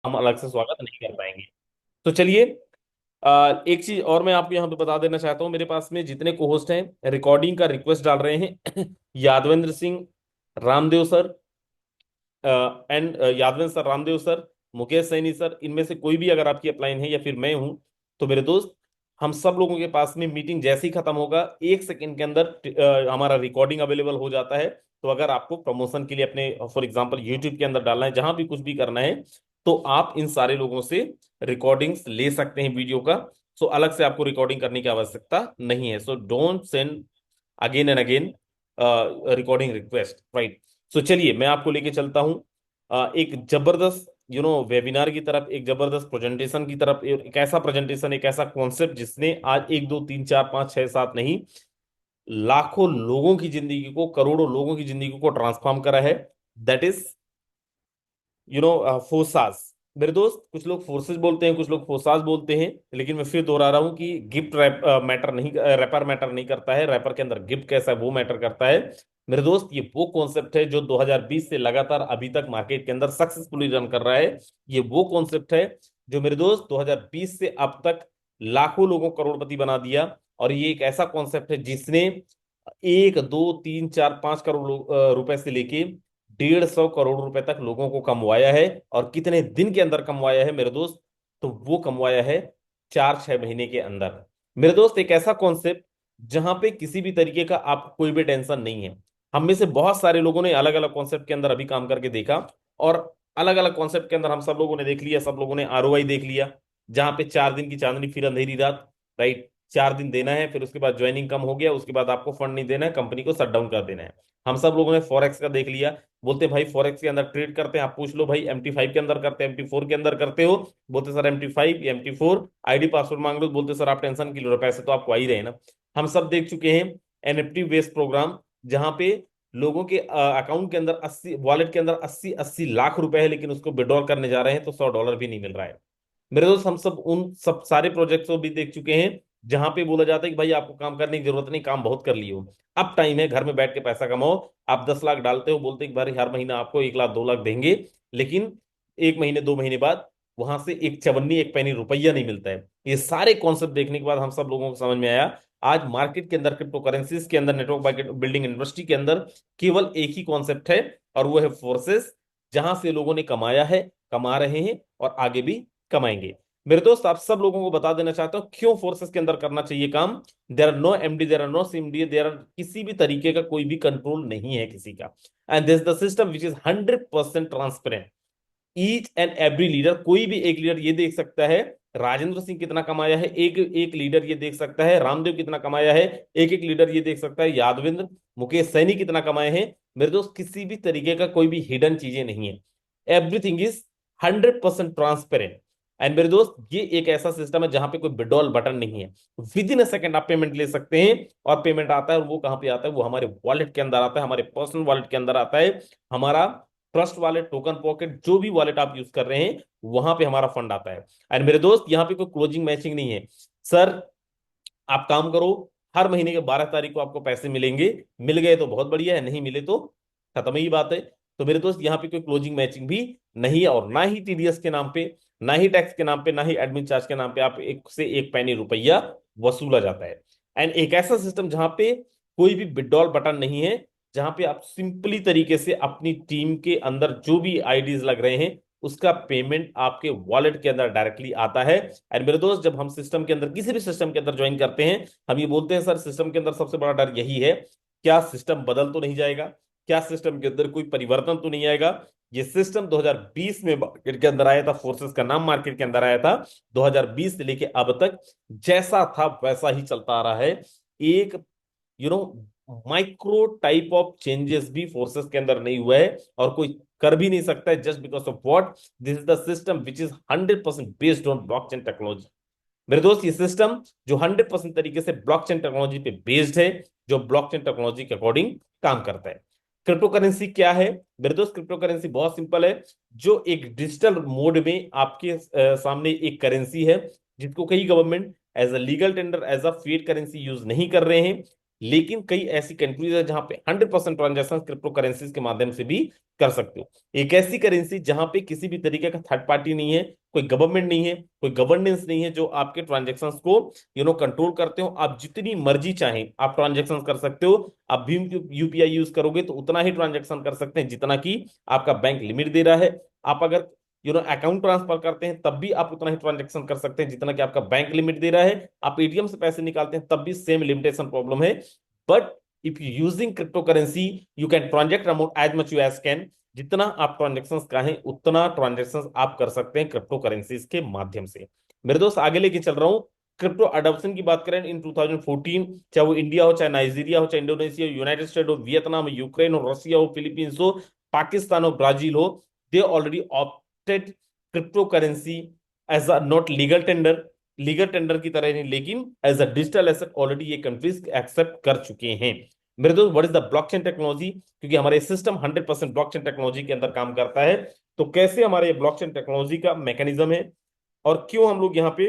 हम अलग से स्वागत नहीं कर पाएंगे। तो चलिए, एक चीज और मैं आपको यहाँ पे बता देना चाहता हूँ। मेरे पास में जितने को होस्ट हैं रिकॉर्डिंग का रिक्वेस्ट डाल रहे हैं Yadvendra Singh, Ramdev sir, Yadvendra sir, Ramdev sir, Mukesh Saini sir, इनमें से कोई भी अगर आपकी अपलाइन है या फिर मैं हूं, तो मेरे दोस्त, हम सब लोगों के पास में मीटिंग जैसे ही खत्म होगा 1 सेकंड के अंदर हमारा रिकॉर्डिंग अवेलेबल हो जाता है। तो अगर आपको प्रमोशन के लिए अपने फॉर एग्जांपल यूट्यूब के अंदर डालना है, जहां भी कुछ भी करना है, तो आप इन सारे लोगों से रिकॉर्डिंग्स ले सकते हैं वीडियो का। सो अलग से आपको रिकॉर्डिंग करने की आवश्यकता नहीं है। So don't send again and again recording request, right. So चलिए, मैं आपको लेके चलता हूँ एक जबरदस्त वेबिनार की तरफ, एक जबरदस्त प्रेजेंटेशन की तरफ, एक ऐसा प्रेजेंटेशन, एक ऐसा कॉन्सेप्ट जिसने आज एक दो तीन चार पांच छह सात नहीं, लाखों लोगों की जिंदगी को, करोड़ों लोगों की जिंदगी को ट्रांसफॉर्म करा है। That is forces. मेरे दोस्त, कुछ लोग फोर्सेस बोलते हैं, कुछ लोग फोर्सास बोलते हैं, लेकिन मैं फिर दोहरा रहा हूं कि गिफ्ट मैटर नहीं, रैपर मैटर नहीं करता है। रैपर के अंदर गिफ्ट कैसा है वो मैटर करता है। मेरे दोस्त, ये वो कॉन्सेप्ट है जो 2020 से लगातार अभी तक मार्केट के अंदर सक्सेसफुली रन कर रहा है। ये वो कॉन्सेप्ट है जो मेरे दोस्त 2020 से अब तक लाखों लोगों को करोड़पति बना दिया। और ये एक ऐसा कॉन्सेप्ट है जिसने 1 2 3 4 5 करोड़ रुपए से लेके 150 करोड़ रुपए तक लोगों को कमवाया है। और कितने दिन के अंदर कमवाया है मेरे दोस्त? तो वो कमवाया है 4 6 महीने के अंदर। मेरे दोस्त, एक ऐसा कॉन्सेप्ट जहां पे किसी भी तरीके का आपको कोई भी टेंशन नहीं है। हम में से बहुत सारे लोगों ने अलग अलग कॉन्सेप्ट के अंदर अभी काम करके देखा, और अलग अलग कॉन्सेप्ट के अंदर हम सब लोगों ने देख लिया, सब लोगों ने आरओआई देख लिया। जहां पे 4 दिन की चांदनी फिर अंधेरी रात, राइट। 4 दिन देना है, फिर उसके बाद ज्वाइनिंग कम हो गया, उसके बाद आपको फंड नहीं देना है, कंपनी को शट डाउन कर देना है। हम सब लोगों ने फॉरेक्स का देख लिया। बोलते भाई फॉरेक्स के अंदर ट्रेड करते हैं, आप पूछ लो भाई MT5 के अंदर करते हैं, MT4 के अंदर करते हो? बोलते सर MT5 या MT4, आईडी पासवर्ड मांग लो। बोलते सर आप टेंशन क्यों ले रहे हो, पैसे तो आपको आ ही रहे ना। हम सब देख चुके हैं NFT बेस्ड प्रोग्राम, जहां पे लोगों के अकाउंट के अंदर 80, वॉलेट के अंदर 80 80 लाख रुपए है, लेकिन उसको विड्रॉल करने जा रहे हैं तो $100 भी नहीं मिल रहा है। मेरे दोस्त, हम सब उन सब सारे प्रोजेक्ट्स को भी देख चुके हैं जहां पे बोला जाता है कि भाई आपको काम करने की जरूरत नहीं, काम बहुत कर लिए हो, अब टाइम है घर में बैठ के पैसा कमाओ। आप 10 लाख डालते हो, बोलते हैं कि भाई हर महीना आपको 1 लाख 2 लाख देंगे, लेकिन 1 महीने 2 महीने बाद वहां से एक चवन्नी एक पैनी रुपया नहीं मिलता है। ये सारे कॉन्सेप्ट देखने के बाद हम सब लोगों को समझ में आया, आज मार्केट के अंदर, क्रिप्टो करेंसीज के अंदर, नेटवर्क बिल्डिंग इंडस्ट्री के अंदर केवल एक ही कॉन्सेप्ट है, और वो है फोर्सेस। जहां से लोगों ने कमाया है, कमा रहे हैं, और आगे भी कमाएंगे। मेरे दोस्त, आप सब लोगों को बता देना चाहता हूं क्यों फोर्सेस के अंदर करना चाहिए काम। There are no MD, there are no CMD, there are किसी भी तरीके का कोई भी कंट्रोल नहीं है किसी का। And this the system which is 100% transparent. Each and every leader, कोई भी एक लीडर ये देख सकता है राजेंद्र सिंह कितना कमाया है, एक एक लीडर ये देख सकता है रामदेव कितना कमाया है, एक एक लीडर ये देख सकता है यादवेंद्र, मुकेश सैनी कितना कमाए हैं। मेरे दोस्त, किसी भी तरीके का कोई भी हिडन चीजें नहीं है। Everything is 100% transparent. एंड मेरे दोस्त, ये एक ऐसा सिस्टम है जहां पे कोई विड्रॉल बटन नहीं है। विद इन अ सेकंड आप पेमेंट ले सकते हैं, और पेमेंट आता है, और वो कहां पे आता है? वो हमारे वॉलेट के अंदर आता है, हमारे पर्सनल वॉलेट के अंदर आता है। हमारा ट्रस्ट वॉलेट, टोकन पॉकेट, जो भी वॉलेट आप यूज कर रहे हैं, वहां पे हमारा फंड आता है। एंड मेरे दोस्त, यहाँ पे कोई क्लोजिंग मैचिंग नहीं है। सर, आप काम करो, हर महीने के 12 तारीख को आपको पैसे मिलेंगे। मिल गए तो बहुत बढ़िया है, नहीं मिले तो खत्म ही बात है। तो मेरे दोस्त, यहाँ पे कोई क्लोजिंग मैचिंग भी नहीं है, और ना ही TDS के नाम पे, ना ही टैक्स के नाम पे, ना ही एडमिन चार्ज के नाम पे आप एक से एक पैनी रुपया वसूला जाता है। एंड एक ऐसा सिस्टम जहां पे कोई भी विड्रॉल बटन नहीं है, जहां पे आप सिंपली तरीके से अपनी टीम के अंदर जो भी आईडीज लग रहे हैं, उसका पेमेंट आपके वॉलेट के अंदर डायरेक्टली आता है। एंड मेरे दोस्त, जब हम सिस्टम के अंदर, किसी भी सिस्टम के अंदर ज्वाइन करते हैं, हम ये बोलते हैं सर सिस्टम के अंदर सबसे बड़ा डर यही है, क्या सिस्टम बदल तो नहीं जाएगा, क्या सिस्टम के अंदर कोई परिवर्तन तो नहीं आएगा। ये सिस्टम 2020 में मार्केट के अंदर आया था, फोर्सेस का नाम मार्केट के अंदर आया था। 2020 से लेके अब तक जैसा था वैसा ही चलता आ रहा है। एक you know micro type of changes भी फोर्सेस के अंदर नहीं हुआ है, और कोई कर भी नहीं सकता है। Just because of what? This is the system which is 100% based on blockchain technology. मेरे दोस्त, ये सिस्टम जो 100% तरीके से ब्लॉकचेन टेक्नोलॉजी पे बेस्ड है, जो ब्लॉकचेन टेक्नोलॉजी के अकॉर्डिंग काम करता है। क्रिप्टो करेंसी क्या है? मेरे दोस्त, क्रिप्टो करेंसी बहुत सिंपल है। जो एक डिजिटल मोड में आपके सामने एक करेंसी है, जिसको कई government as a legal tender, as a fiat currency use नहीं कर रहे हैं। लेकिन कई ऐसी कंट्रीज है जहां पे 100% ट्रांजेक्शन क्रिप्टो करेंसीज के माध्यम से भी कर सकते हो। एक ऐसी करेंसी जहां पे किसी भी तरीके का थर्ड पार्टी नहीं है, कोई गवर्नमेंट नहीं है, कोई गवर्नेंस नहीं है जो आपके ट्रांजेक्शन्स को कंट्रोल करते हो। आप जितनी मर्जी चाहें आप ट्रांजेक्शन कर सकते हो। आप भीम यूपीआई यूज करोगे तो उतना ही ट्रांजेक्शन कर सकते हैं जितना कि आपका बैंक लिमिट दे रहा है। आप अगर अकाउंट ट्रांसफर करते हैं तब भी आप उतना ही ट्रांजेक्शन कर सकते हैं जितना कि आपका बैंक लिमिट दे रहा है। आप एटीएम से पैसे निकालते हैं तब भी सेम लिमिटेशन प्रॉब्लम है। But if you using crypto currency you can transact amount as much you as can. जितना आप ट्रांजेक्शन कहें उतना ट्रांजेक्शन आप कर सकते हैं क्रिप्टो करेंसीज के माध्यम से। मेरे दोस्त आगे लेके चल रहा हूं। क्रिप्टो अडॉप्शन की बात करें इन 2014, चाहे वो इंडिया हो, चाहे नाइजीरिया हो, चाहे इंडोनेशिया हो, यूनाइटेड स्टेट हो, वियतनाम हो, यूक्रेन हो, रशिया हो, फिलीपींस हो, पाकिस्तान हो, ब्राजील हो, they already opted crypto currency as a not legal tender, legal tender की तरह नहीं, लेकिन as a digital asset already ये कंट्रीज एक्सेप्ट कर चुके हैं। मेरे दोस्त what is the blockchain technology? क्योंकि हमारे सिस्टम 100% ब्लॉकचेन टेक्नोलॉजी के अंदर काम करता है। तो कैसे हमारे ये ब्लॉकचेन टेक्नोलॉजी का मैकेनिज्म है और क्यों हम लोग यहाँ पे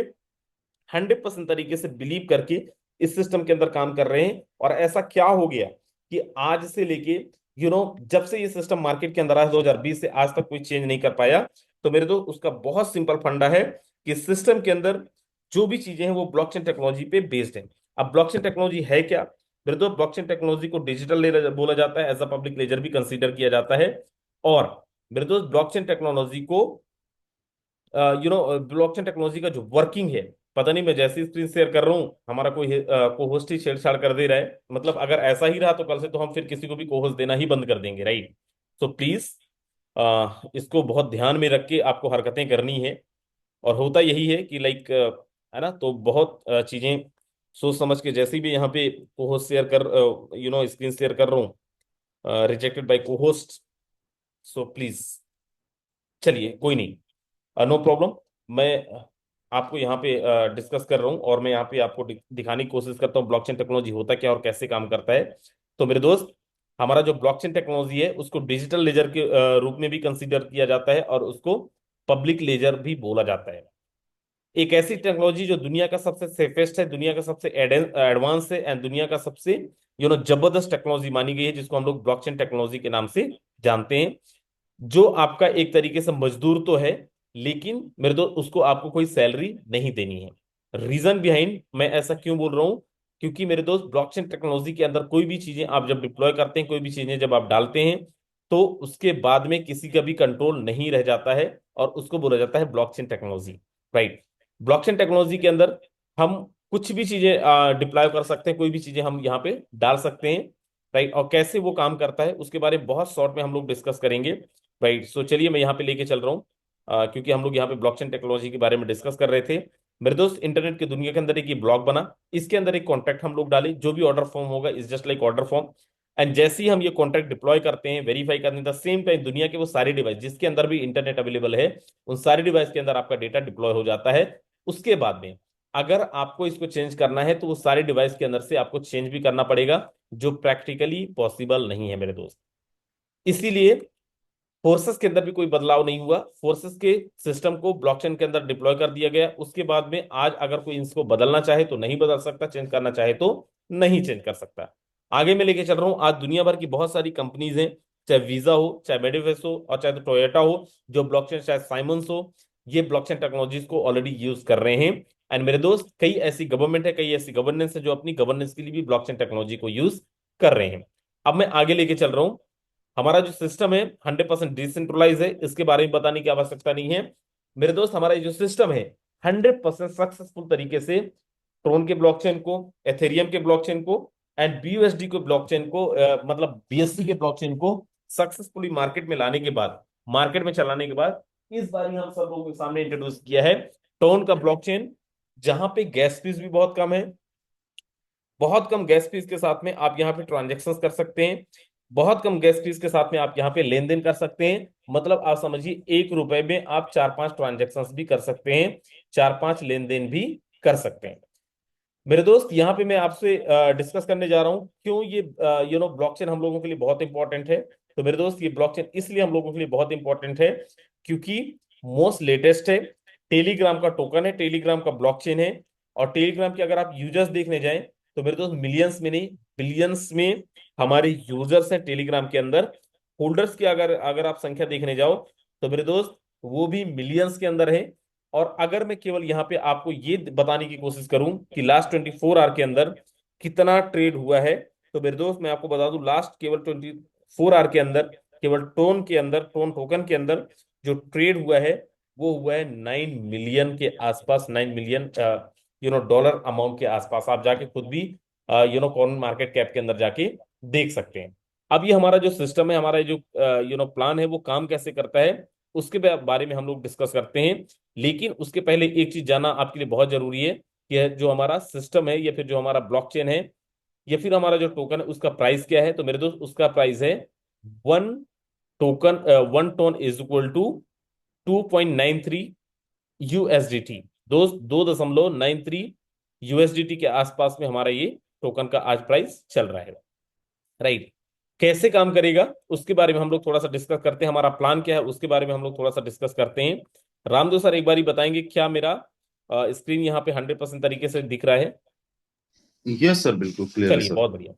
100% तरीके से बिलीव करके इस सिस्टम के अंदर काम कर रहे हैं, और ऐसा क्या हो गया कि आज से लेके जब से ये सिस्टम मार्केट के अंदर आया 2020 से आज तक कोई चेंज नहीं कर पाया। तो मेरे दोस्त उसका बहुत सिंपल फंडा है कि सिस्टम के अंदर जो भी चीजें हैं वो ब्लॉकचेन टेक्नोलॉजी पे बेस्ड है। अब ब्लॉकचेन टेक्नोलॉजी है क्या? मेरे दोस्त ब्लॉकचेन टेक्नोलॉजी को डिजिटल लेजर बोला जाता है, एज अ पब्लिक लेजर भी कंसीडर किया जाता है। और मेरे दोस्त ब्लॉकचेन टेक्नोलॉजी को ब्लॉकचेन टेक्नोलॉजी का जो वर्किंग है, पता नहीं मैं जैसी स्क्रीन शेयर कर रहा हूँ हमारा कोई को होस्ट ही छेड़छाड़ कर दे रहा है। मतलब अगर ऐसा ही रहा तो कल से तो हम फिर किसी को भी को होस्ट देना ही बंद कर देंगे, राइट? तो प्लीज इसको बहुत ध्यान में रख के आपको हरकतें करनी है। और होता यही है कि लाइक है ना, तो बहुत चीजें सोच समझ के, जैसे भी यहाँ पे को होस्ट शेयर कर स्क्रीन शेयर कर रहा हूँ, रिजेक्टेड बाय को होस्ट। सो प्लीज, चलिए कोई नहीं, नो प्रॉब्लम। मैं आपको यहाँ पे डिस्कस कर रहा हूँ और मैं यहाँ पे आपको दिखाने की कोशिश करता हूँ ब्लॉकचेन टेक्नोलॉजी होता क्या और कैसे काम करता है। तो मेरे दोस्त, हमारा जो ब्लॉकचेन टेक्नोलॉजी है उसको डिजिटल लेजर के रूप में भी कंसीडर किया जाता है और उसको पब्लिक लेजर भी बोला जाता है। एक ऐसी टेक्नोलॉजी जो दुनिया का सबसे सेफेस्ट है, दुनिया का सबसे एडवांस है एंड दुनिया का सबसे जबरदस्त टेक्नोलॉजी मानी गई है, जिसको हम लोग ब्लॉकचेन टेक्नोलॉजी के नाम से जानते हैं। जो आपका एक तरीके से मजदूर तो है, लेकिन मेरे दोस्त उसको आपको कोई सैलरी नहीं देनी है। रीजन बिहाइंड मैं ऐसा क्यों बोल रहा हूं? क्योंकि मेरे दोस्त ब्लॉकचेन टेक्नोलॉजी के अंदर कोई भी चीजें आप जब डिप्लॉय करते हैं, कोई भी चीजें जब आप डालते हैं, तो उसके बाद में किसी का भी कंट्रोल नहीं रह जाता है और उसको बोला जाता है blockchain technology, right? Blockchain technology के अंदर हम कुछ भी चीजें डिप्लॉय कर सकते हैं, कोई भी चीजें हम यहाँ पे डाल सकते हैं, राइट? और कैसे वो काम करता है उसके बारे में बहुत शॉर्ट में हम लोग डिस्कस करेंगे, राइट? सो चलिए मैं यहाँ पे लेके चल रहा हूँ, क्योंकि हम लोग यहाँ पे ब्लॉकचेन टेक्नोलॉजी के बारे में डिस्कस कर रहे थे। मेरे दोस्त इंटरनेट की दुनिया के अंदर एक ये ब्लॉग बना, इसके अंदर एक कॉन्ट्रैक्ट हम लोग डाले, जो भी ऑर्डर फॉर्म होगा is just like order form. And जैसे ही हम ये कॉन्ट्रैक्ट डिप्लॉय करते हैं, वेरीफाई करने द सेम टाइम दुनिया के वो सारे डिवाइस जिसके अंदर भी इंटरनेट अवेलेबल है, उन सारे डिवाइस के अंदर आपका डेटा डिप्लॉय हो जाता है। उसके बाद में अगर आपको इसको चेंज करना है तो वो सारे डिवाइस के अंदर से आपको चेंज भी करना पड़ेगा, जो प्रैक्टिकली पॉसिबल नहीं है मेरे दोस्त। इसीलिए फोर्सेस के अंदर भी कोई बदलाव नहीं हुआ, फोर्सेस के सिस्टम को ब्लॉकचेन के अंदर डिप्लॉय कर दिया गया। उसके बाद में आज अगर कोई इसको बदलना चाहे तो नहीं बदल सकता, चेंज करना चाहे तो नहीं चेंज कर सकता। आगे मैं लेके चल रहा हूं, आज दुनिया भर की बहुत सारी कंपनीज हैं, चाहे वीजा हो, चाहे मेडिवेस हो, और चाहे तो टोयोटा हो, जो ब्लॉकचेन, चाहे साइमंस हो, ये ब्लॉकचेन टेक्नोलॉजीज को ऑलरेडी यूज कर रहे हैं। एंड मेरे दोस्त कई ऐसी गवर्नमेंट है, कई ऐसी गवर्नेंस है जो अपनी गवर्नेंस के लिए भी ब्लॉकचेन टेक्नोलॉजी को यूज कर रहे हैं। अब मैं आगे लेके चल रहा हूं। हमारा जो सिस्टम है 100% डिसेंट्रलाइज है, इसके बारे में बताने की आवश्यकता नहीं है। मेरे दोस्त हमारा ये जो सिस्टम है 100% सक्सेसफुल तरीके से ट्रोन के ब्लॉकचेन को, एथेरियम के ब्लॉकचेन को एंड बीयूएसडी के ब्लॉकचेन को, मतलब बीएससी के ब्लॉकचेन को सक्सेसफुली मार्केट में लाने के बाद, मार्केट में चलाने के बाद, इस बार हम सब लोगों के सामने इंट्रोड्यूस किया है ट्रोन का ब्लॉकचेन, जहां पे गैस फीस भी बहुत कम है। बहुत कम गैस फीस के साथ में आप यहाँ पे ट्रांजेक्शन कर सकते हैं, बहुत कम गैस फीस के साथ में आप यहाँ पे लेन देन कर सकते हैं। मतलब आप समझिए 1 रुपए में आप 4-5 ट्रांजेक्शन भी कर सकते हैं, 4-5 लेन देन भी कर सकते हैं। मेरे दोस्त यहाँ पे मैं आपसे डिस्कस करने जा रहा हूँ क्यों ये ब्लॉकचेन हम लोगों के लिए बहुत इंपॉर्टेंट है। तो मेरे दोस्त ये ब्लॉकचेन इसलिए हम लोगों के लिए बहुत इंपॉर्टेंट है क्योंकि मोस्ट लेटेस्ट है, टेलीग्राम का टोकन है, टेलीग्राम का ब्लॉकचेन है। और टेलीग्राम के अगर आप यूजर्स देखने जाएं तो मेरे दोस्त मिलियंस में नहीं, बिलियंस में हमारे यूजर्स हैं टेलीग्राम के अंदर। होल्डर्स की अगर अगर आप संख्या देखने जाओ तो मेरे दोस्त वो भी मिलियंस के अंदर है। और अगर मैं केवल यहाँ पे आपको ये बताने की कोशिश करूं कि लास्ट 24 आवर के अंदर कितना ट्रेड हुआ है, तो मेरे दोस्त मैं आपको बता दूं लास्ट केवल 24 आवर के अंदर केवल टोन के अंदर, टोन टोकन के अंदर जो ट्रेड हुआ है वो हुआ है 9 मिलियन के आसपास, 9 मिलियन डॉलर अमाउंट के आसपास। आप जाके खुद भी कॉइन मार्केट कैप के अंदर जाके देख सकते हैं। अब ये हमारा जो सिस्टम है, हमारा जो प्लान है, वो काम कैसे करता है उसके बारे में हम लोग डिस्कस करते हैं। लेकिन उसके पहले एक चीज जानना आपके लिए बहुत जरूरी है कि जो हमारा सिस्टम है या फिर जो हमारा ब्लॉकचेन है या फिर हमारा जो टोकन है उसका प्राइस क्या है। तो मेरे दोस्त उसका प्राइस है one token, 1 token is equal to 2.93 USDT। दोस्त 2.93 USDT के आसपास में हमारा ये टोकन का आज प्राइस चल रहा है। राइट। कैसे काम करेगा उसके बारे में हम लोग थोड़ा सा डिस्कस करते हैं, हमारा प्लान क्या है उसके बारे में हम लोग थोड़ा सा डिस्कस करते हैं। रामदेव सर एक बार बताएंगे क्या मेरा स्क्रीन यहाँ पे 100% तरीके से दिख रहा है? यस सर, बिल्कुल क्लियर है चलिए सर। बहुत बढ़िया।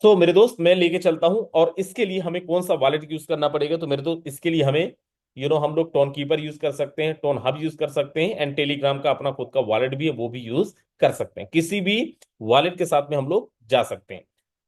तो मेरे दोस्त मैं लेके चलता हूं, और इसके लिए हमें कौन सा वॉलेट यूज करना पड़ेगा? तो मेरे दोस्त इसके लिए हमें हम लोग टोन कीपर यूज कर सकते हैं, टोन हब यूज कर सकते हैं, एंड टेलीग्राम का अपना खुद का वॉलेट भी है वो भी यूज कर सकते हैं। किसी भी वॉलेट के साथ में हम लोग जा सकते हैं।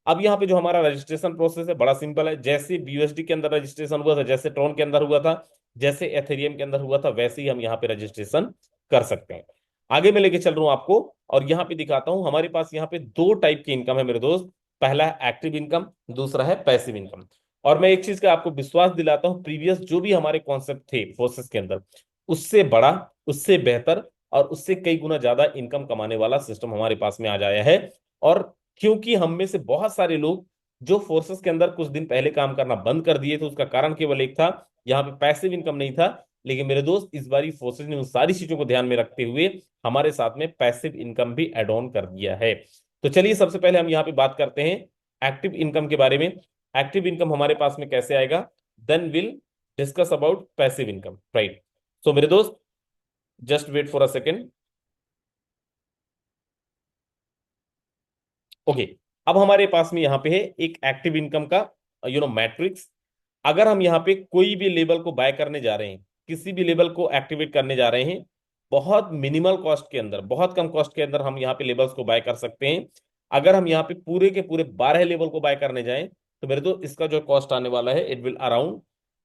अब यहाँ पे जो हमारा रजिस्ट्रेशन प्रोसेस है बड़ा सिंपल है। जैसे BUSD के अंदर रजिस्ट्रेशन हुआ था, जैसे ट्रॉन के अंदर हुआ था, जैसे एथेरियम के अंदर हुआ था, वैसे ही हम यहाँ पे रजिस्ट्रेशन कर सकते हैं। आगे मैं लेके चल रहा हूँ आपको, और यहाँ पे दिखाता हूँ हमारे पास यहाँ पे दो टाइप की इनकम है मेरे दोस्त। पहला है एक्टिव इनकम, दूसरा है पैसिव इनकम। और मैं एक चीज का आपको विश्वास दिलाता हूँ, प्रीवियस जो भी हमारे कॉन्सेप्ट थे फोर्सेस के अंदर, उससे बड़ा, उससे बेहतर और उससे कई गुना ज्यादा इनकम कमाने वाला सिस्टम हमारे पास में आ जाया है। और क्योंकि हम में से बहुत सारे लोग जो फोर्सेस के अंदर कुछ दिन पहले काम करना बंद कर दिए थे, उसका कारण केवल एक था, यहाँ पे पैसिव इनकम नहीं था। लेकिन मेरे दोस्त इस बारी फोर्सेस ने उन सारी चीजों को ध्यान में रखते हुए हमारे साथ में पैसिव इनकम भी एड ऑन कर दिया है। तो चलिए सबसे पहले हम यहाँ पे बात करते हैं एक्टिव इनकम के बारे में। एक्टिव इनकम हमारे पास में कैसे आएगा, then will discuss about passive income. Right. So मेरे दोस्त just wait for a second. Okay. अब हमारे पास में यहाँ पे है एक एक्टिव इनकम का मैट्रिक्स। अगर हम यहाँ पे कोई भी लेवल को बाय करने जा रहे हैं, किसी भी लेवल को एक्टिवेट करने जा रहे हैं, बहुत मिनिमल कॉस्ट के अंदर, बहुत कम कॉस्ट के अंदर हम यहाँ पे लेवल्स को बाय कर सकते हैं। अगर हम यहाँ पे पूरे के पूरे 12 लेवल को बाय करने जाएं तो मेरे तो इसका जो कॉस्ट आने वाला है इट विल अराउंड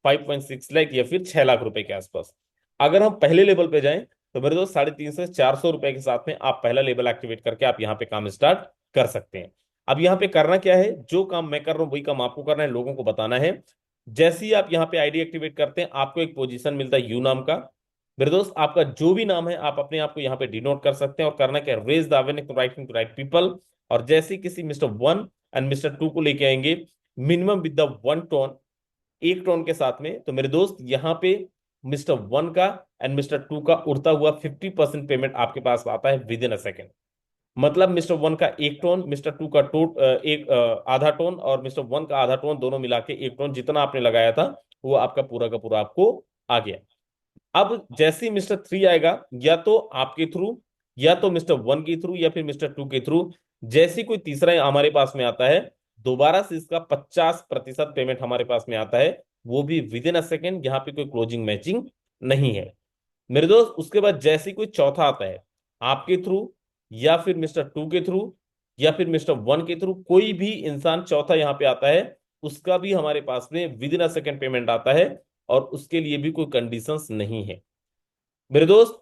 5.6 लाख या फिर 6 लाख रुपए के आसपास। अगर हम पहले लेवल पे जाएं तो मेरे दोस्त 350 से 400 रुपए के साथ में आप पहला लेवल एक्टिवेट करके आप यहाँ पे काम स्टार्ट कर सकते हैं। अब यहाँ पे करना क्या है, जो काम मैं कर रहा हूँ वही काम आपको करना है, लोगों को बताना है। जैसे ही आप यहाँ पे आईडी एक्टिवेट करते हैं आपको एक पोजीशन मिलता है यू नाम का। मेरे दोस्त आपका जो भी नाम है आप अपने आप को यहाँ पे डिनोट कर सकते हैं, और करना क्या, raise the awareness to right to right people. और जैसे ही किसी मिस्टर 1 एंड मिस्टर 2 को लेके आएंगे मिनिमम विद द 1 टोन, एक टोन के साथ में, तो मेरे दोस्त यहाँ पे मिस्टर 1 का एंड मिस्टर 2 का उड़ता हुआ 50% पेमेंट आपके पास आता है विद इन अ सेकेंड। मतलब मिस्टर 1 का एक टोन, मिस्टर 2 का एक आधा टोन, और मिस्टर 1 का आधा टोन, दोनों मिला के एक टोन जितना आपने लगाया था वो आपका पूरा का पूरा आपको आ गया। अब जैसे ही मिस्टर 3 आएगा, या तो आपके थ्रू, या तो मिस्टर 1 के थ्रू, या फिर मिस्टर 2 के थ्रू, जैसे कोई तीसरा हमारे पास में आता है, दोबारा से इसका 50% पेमेंट हमारे पास में आता है, वो भी विद इन अ सेकेंड। यहाँ पे कोई क्लोजिंग मैचिंग नहीं है मेरे दोस्त। उसके बाद जैसे ही कोई चौथा आता है आपके थ्रू, या फिर मिस्टर 2 के थ्रू, या फिर मिस्टर 1 के थ्रू, कोई भी इंसान चौथा यहाँ पे आता है, उसका भी हमारे पास में with in a second payment आता है, और उसके लिए भी कोई कंडीशंस नहीं है मेरे दोस्त।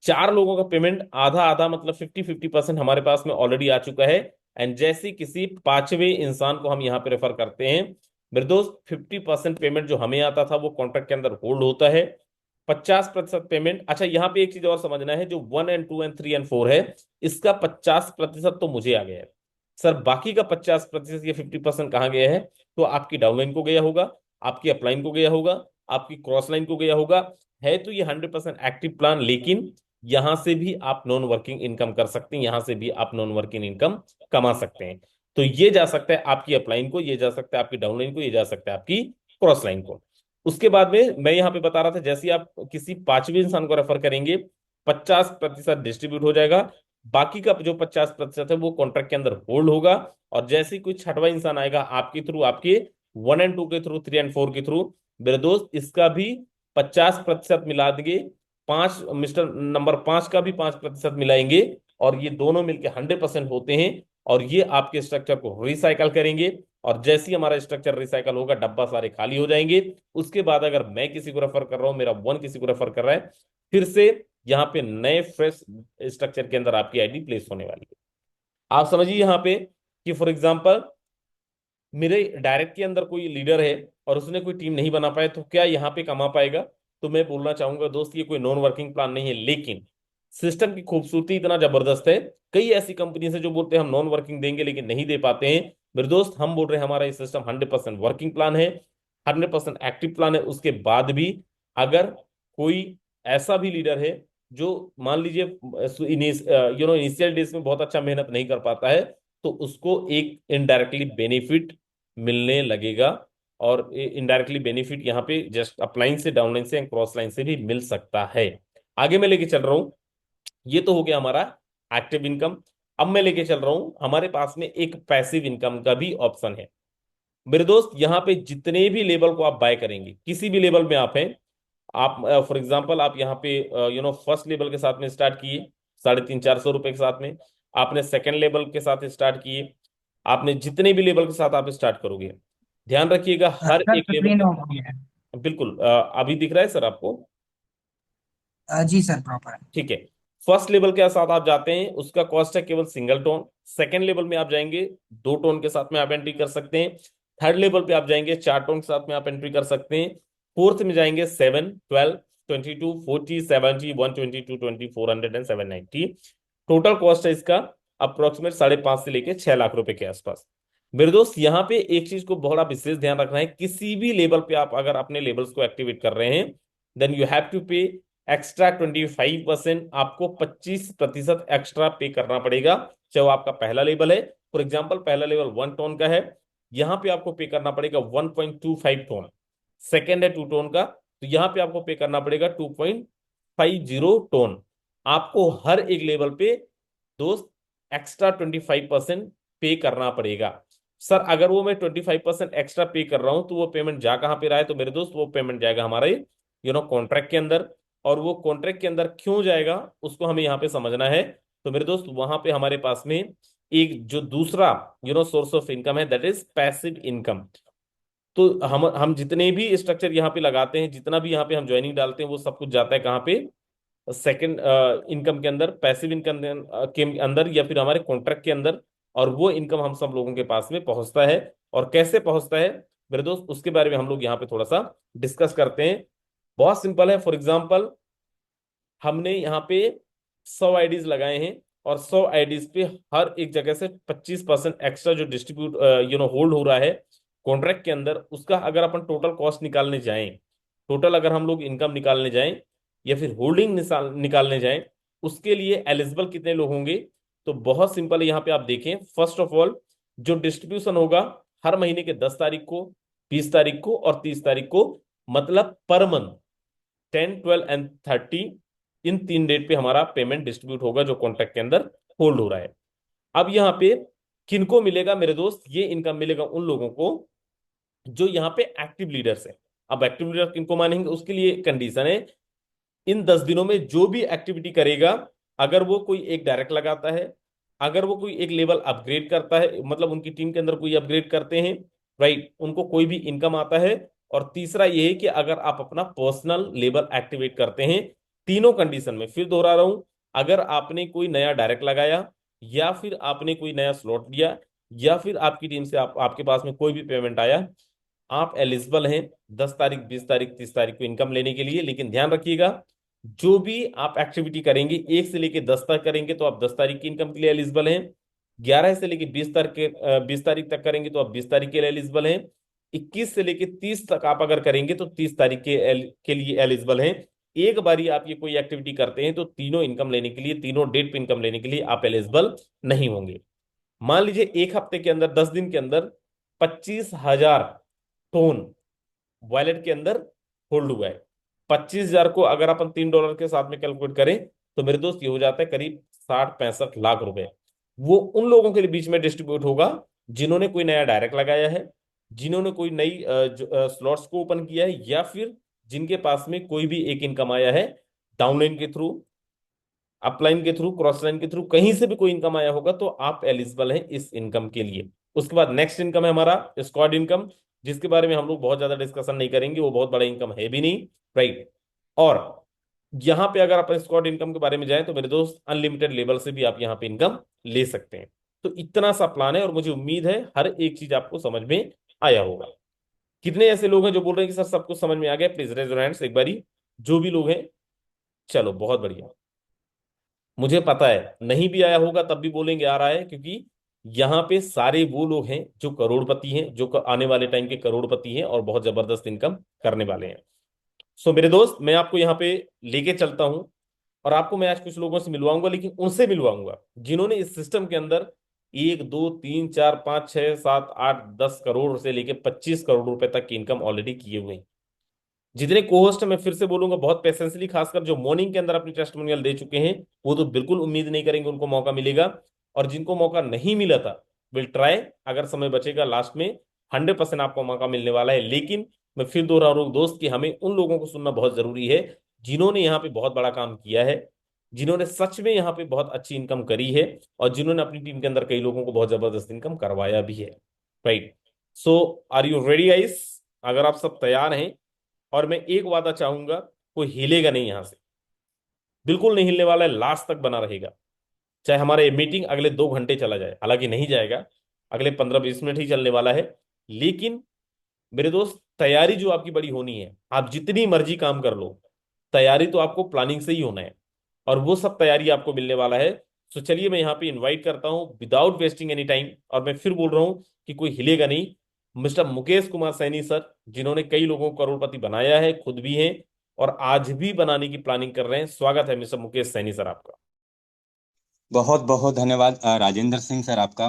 चार लोगों का पेमेंट आधा आधा, मतलब 50-50% हमारे पास में ऑलरेडी आ चुका है। एंड जैसे किसी पांचवें इंसान को हम यहाँ पे रेफर करते हैं मेरे दोस्त, 50% पेमेंट जो हमें आता था वो कॉन्ट्रैक्ट के अंदर होल्ड होता है। 50% पेमेंट, अच्छा यहाँ पे एक चीज और समझना है, जो 1 एंड 2 एंड 3 एंड 4 है, इसका 50% तो मुझे आ गया है। सर बाकी का 50% या 50% कहाँ गया है? तो आपकी डाउनलाइन को गया होगा, आपकी अपलाइन को गया होगा, आपकी क्रॉस लाइन को गया होगा। है तो ये 100% एक्टिव प्लान, लेकिन यहां से भी आप नॉन वर्किंग इनकम कर सकते हैं, यहां से भी आप नॉन वर्किंग इनकम कमा सकते हैं। तो ये जा सकता है आपकी अपलाइन को, ये जा सकता है आपकी डाउनलाइन को, ये जा सकता है आपकी क्रॉस लाइन को। उसके बाद में मैं यहाँ पे बता रहा था, जैसे ही आप किसी पांचवें इंसान को रेफर करेंगे 50% डिस्ट्रीब्यूट हो जाएगा। बाकी का जो 50% है वो कॉन्ट्रैक्ट के अंदर होल्ड होगा। और जैसे ही कोई छठवां इंसान आएगा आपके थ्रू, आपके 1 और 2 के थ्रू, 3 और 4 के थ्रू, मेरे दोस्त इसका भी 50% मिला देंगे। पांच, मिस्टर नंबर 5 का भी 5% मिलाएंगे, और ये दोनों मिलके 100% होते हैं। और ये आपके स्ट्रक्चर को रिसाइकल करेंगे। और जैसे ही हमारा स्ट्रक्चर रिसाइकल होगा, डब्बा सारे खाली हो जाएंगे। उसके बाद अगर मैं किसी को रेफर कर रहा हूं, मेरा वन किसी को रेफर कर रहा है, फिर से यहाँ पे नए फ्रेश स्ट्रक्चर के अंदर आपकी आईडी प्लेस होने वाली है। आप समझिए यहाँ पे कि फॉर एग्जांपल मेरे डायरेक्ट के अंदर कोई लीडर है और उसने कोई टीम नहीं बना पाया, तो क्या यहाँ पे कमा पाएगा? तो मैं बोलना चाहूंगा दोस्त, ये कोई नॉन वर्किंग प्लान नहीं है, लेकिन सिस्टम की खूबसूरती इतना जबरदस्त है। कई ऐसी कंपनी है जो बोलते हैं हम नॉन वर्किंग देंगे लेकिन नहीं दे पाते हैं। मेरे दोस्त हम बोल रहे हैं हमारा ये सिस्टम 100% वर्किंग प्लान है, 100% एक्टिव प्लान है। उसके बाद भी अगर कोई ऐसा भी लीडर है जो मान लीजिए इनिशियल डेज में बहुत अच्छा मेहनत नहीं कर पाता है, तो उसको एक इनडायरेक्टली बेनिफिट मिलने लगेगा। और इनडायरेक्टली बेनिफिट यहाँ पे जस्ट अपलाइन से, डाउनलाइन से, क्रॉस लाइन से भी मिल सकता है। आगे मैं लेके चल रहा हूँ। ये तो हो गया हमारा एक्टिव इनकम। अब मैं लेके चल रहा हूं, हमारे पास में एक पैसिव इनकम का भी ऑप्शन है। मेरे दोस्त यहाँ पे जितने भी लेवल को आप बाय करेंगे, किसी भी लेवल में आप हैं, आप फॉर एग्जांपल आप यहाँ पे फर्स्ट लेवल के साथ में स्टार्ट किए 350-400 रुपए के साथ में, आपने सेकंड लेवल के साथ स्टार्ट किए, आपने जितने भी लेवल के साथ आप स्टार्ट करोगे, ध्यान रखिएगा हर सर एक लेवल स्क्रीन के। ऑफ हो गया है। बिल्कुल अभी दिख रहा है सर आपको? जी सर प्रॉपर है। ठीक है। फर्स्ट लेवल के साथ आप जाते हैं, उसका कॉस्ट है केवल सिंगल टोन। सेकंड लेवल में आप जाएंगे, 2 टोन के साथ में आप एंट्री कर सकते हैं। थर्ड लेवल पे आप जाएंगे, 4 टोन के साथ में आप एंट्री कर सकते हैं। फोर्थ में जाएंगे 7, 12, 22, 40, 70, 122, 20, 400 एंड 790। टोटल कॉस्ट है इसका अप्रोक्सीमेट 5.5 से लेके 6 लाख रुपए के आसपास। मेरे दोस्त यहाँ पे एक चीज को बड़ा विशेष ध्यान रखना है, किसी भी लेवल पे आप अगर अपने लेवल्स को एक्टिवेट कर रहे हैं, देन यू हैव टू पे एक्स्ट्रा 25%। आपको 25% एक्स्ट्रा पे करना पड़ेगा, चाहे वो आपका पहला लेवल है। फॉर एग्जाम्पल पहला लेवल 1 टोन का है, यहाँ पे आपको पे करना पड़ेगा 1.25 टोन। सेकेंड है 2 टोन का, तो यहाँ पे आपको पे करना पड़ेगा 2.50 टोन। आपको हर एक लेवल पे दोस्त एक्स्ट्रा 25% पे करना पड़ेगा। सर अगर वो मैं 25% एक्स्ट्रा पे कर रहा हूं, तो वो पेमेंट जा कहाँ पे रहा है? तो मेरे दोस्त वो पेमेंट जाएगा हमारे कॉन्ट्रैक्ट के अंदर। और वो कॉन्ट्रैक्ट के अंदर क्यों जाएगा, उसको हमें यहाँ पे समझना है। तो मेरे दोस्त वहां पे हमारे पास में एक जो दूसरा सोर्स ऑफ इनकम है, दैट इज पैसिव इनकम। तो हम जितने भी स्ट्रक्चर यहाँ पे लगाते हैं, जितना भी यहाँ पे हम ज्वाइनिंग डालते हैं, वो सब कुछ जाता है कहाँ पे? सेकंड इनकम के अंदर, पैसिव इनकम के अंदर, या फिर हमारे कॉन्ट्रैक्ट के अंदर। और वो इनकम हम सब लोगों के पास में पहुंचता है। और कैसे पहुंचता है मेरे दोस्त, उसके बारे में हम लोग यहाँ पे थोड़ा सा डिस्कस करते हैं। बहुत सिंपल है। फॉर एग्जाम्पल हमने यहाँ पे 100 आईडीज लगाए हैं, और 100 आईडीज पे हर एक जगह से 25% एक्स्ट्रा जो डिस्ट्रीब्यूट होल्ड हो रहा है कॉन्ट्रैक्ट के अंदर, उसका अगर अपन टोटल कॉस्ट निकालने जाएं, टोटल अगर हम लोग इनकम निकालने जाएं, या फिर होल्डिंग निकालने जाएं, उसके लिए एलिजिबल कितने लोग होंगे? तो बहुत सिंपल है, यहाँ पे आप देखें। फर्स्ट ऑफ ऑल जो डिस्ट्रीब्यूशन होगा हर महीने के 10 तारीख को, 20 तारीख को और 30 तारीख को, मतलब per month 10, 12 and 30, in 3 date पे हमारा पेमेंट डिस्ट्रीब्यूट होगा जो कॉन्ट्रैक्ट के अंदर होल्ड हो रहा है। अब यहाँ पे किनको मिलेगा मेरे दोस्त? ये इनकम मिलेगा उन लोगों को जो यहाँ पे एक्टिव लीडर्स हैं। अब एक्टिव लीडर किनको मानेंगे, उसके लिए कंडीशन है, इन 10 दिनों में जो भी एक्टिविटी करेगा, अगर वो कोई एक डायरेक्ट लगाता है, अगर वो कोई एक लेवल अपग्रेड करता है, मतलब उनकी टीम के अंदर कोई अपग्रेड करते हैं, राइट, उनको कोई भी इनकम आता है। और तीसरा ये है कि अगर आप अपना पर्सनल लेवल एक्टिवेट करते हैं। तीनों कंडीशन में फिर दोहरा रहा हूं, अगर आपने कोई नया डायरेक्ट लगाया, या फिर आपने कोई नया स्लॉट दिया, या फिर आपकी टीम से आपके पास में कोई भी पेमेंट आया, आप एलिजिबल हैं 10 तारीख, 20 तारीख, 30 तारीख को इनकम लेने के लिए। लेकिन ध्यान रखिएगा, जो भी आप एक्टिविटी करेंगे 1 से लेके 10 तक करेंगे तो आप 10 तारीख की इनकम के लिए एलिजिबल हैं। 11 से लेके 20 तारीख तक करेंगे तो आप 20 तारीख के लिए एलिजिबल हैं। 21 से लेके 30 तक आप अगर करेंगे तो 30 तारीख के लिए एलिजिबल हैं। एक बारी आप ये कोई एक्टिविटी करते हैं तो तीनों इनकम लेने के लिए, तीनों डेट पे इनकम लेने के लिए आप एलिजिबल नहीं होंगे। मान लीजिए एक हफ्ते के अंदर, 10 दिन के अंदर 25,000 टोन वॉलेट के अंदर होल्ड हुआ है। 25,000 को अगर अपन $3 के साथ में कैलकुलेट करें, तो मेरे दोस्त ये हो जाता है करीब 60-65 लाख रुपए वो उन लोगों के बीच में डिस्ट्रीब्यूट होगा जिन्होंने कोई नया डायरेक्ट लगाया है, जिन्होंने कोई नई स्लॉट्स को ओपन किया है, या फिर जिनके पास में कोई भी एक इनकम आया है, डाउनलाइन के थ्रू, अपलाइन के थ्रू, क्रॉस लाइन के थ्रू, कहीं से भी कोई इनकम आया होगा तो आप एलिजिबल हैं इस इनकम के लिए। उसके बाद नेक्स्ट इनकम है हमारा स्क्वाड इनकम, जिसके बारे में हम लोग बहुत ज्यादा डिस्कशन नहीं करेंगे, वो बहुत बड़ा इनकम है भी नहीं, राइट। और यहाँ पे अगर आप स्क्वाड इनकम के बारे में जाएं तो मेरे दोस्त अनलिमिटेड लेवल से भी आप यहाँ पे इनकम ले सकते हैं। तो इतना सा प्लान है और मुझे उम्मीद है हर एक चीज आपको समझ में आया होगा। कितने ऐसे लोग हैं जो बोल रहे हैं कि सर सब कुछ समझ में आ गया? प्लीज रेज योर हैंड्स एक बारी, जो भी लोग हैं। चलो बहुत बढ़िया। मुझे पता है नहीं भी आया होगा तब भी बोलेंगे आ रहा है, क्योंकि यहाँ पे सारे वो लोग हैं जो करोड़पति हैं, जो आने वाले टाइम के करोड़पति हैं और बहुत जबरदस्त इनकम करने वाले हैं। सो मेरे दोस्त, मैं आपको यहाँ पे लेके चलता हूँ और आपको मैं आज कुछ लोगों से मिलवाऊंगा, लेकिन उनसे मिलवाऊंगा जिन्होंने इस सिस्टम के अंदर 1 2 3 4 5 6 7 8 10 करोड़ से लेके 25 करोड़ रुपए तक की इनकम ऑलरेडी किए हुए हैं। जितने कोहोस्ट मैं फिर से बोलूंगा बहुत पेशेंसली, खासकर जो मॉर्निंग के अंदर अपनी टेस्टिमोनियल दे चुके हैं, वो तो बिल्कुल उम्मीद नहीं करेंगे उनको मौका मिलेगा। और जिनको मौका नहीं मिला था, विल ट्राई, अगर समय बचेगा लास्ट में 100% आपको मौका मिलने वाला है। लेकिन मैं फिर दोहरा रहा हूं दोस्त कि हमें उन लोगों को सुनना बहुत जरूरी है जिन्होंने यहाँ पे बहुत बड़ा काम किया है, जिन्होंने सच में यहाँ पे बहुत अच्छी इनकम करी है, और जिन्होंने अपनी टीम के अंदर कई लोगों को बहुत जबरदस्त इनकम करवाया भी है, right. So are you ready guys? अगर आप सब तैयार हैं, और मैं एक वादा चाहूंगा, कोई हिलेगा नहीं यहां से, बिल्कुल नहीं हिलने वाला है, लास्ट तक बना रहेगा। चाहे हमारा ये मीटिंग अगले 2 घंटे चला जाए, हालांकि नहीं जाएगा, अगले 15-20 मिनट ही चलने वाला है। लेकिन मेरे दोस्त, तैयारी जो आपकी बड़ी होनी है, आप जितनी मर्जी काम कर लो, तैयारी तो आपको प्लानिंग से ही होना है, और वो सब तैयारी आपको मिलने वाला है। तो चलिए मैं यहाँ पे इनवाइट करता हूँ विदाउट वेस्टिंग एनी टाइम, और मैं फिर बोल रहा हूँ कि कोई हिलेगा नहीं, मिस्टर मुकेश कुमार सैनी सर, जिन्होंने कई लोगों को करोड़पति बनाया है, खुद भी हैं और आज भी बनाने की प्लानिंग कर रहे हैं। स्वागत है मिस्टर मुकेश सैनी सर आपका। बहुत बहुत धन्यवाद राजेंद्र सिंह सर आपका।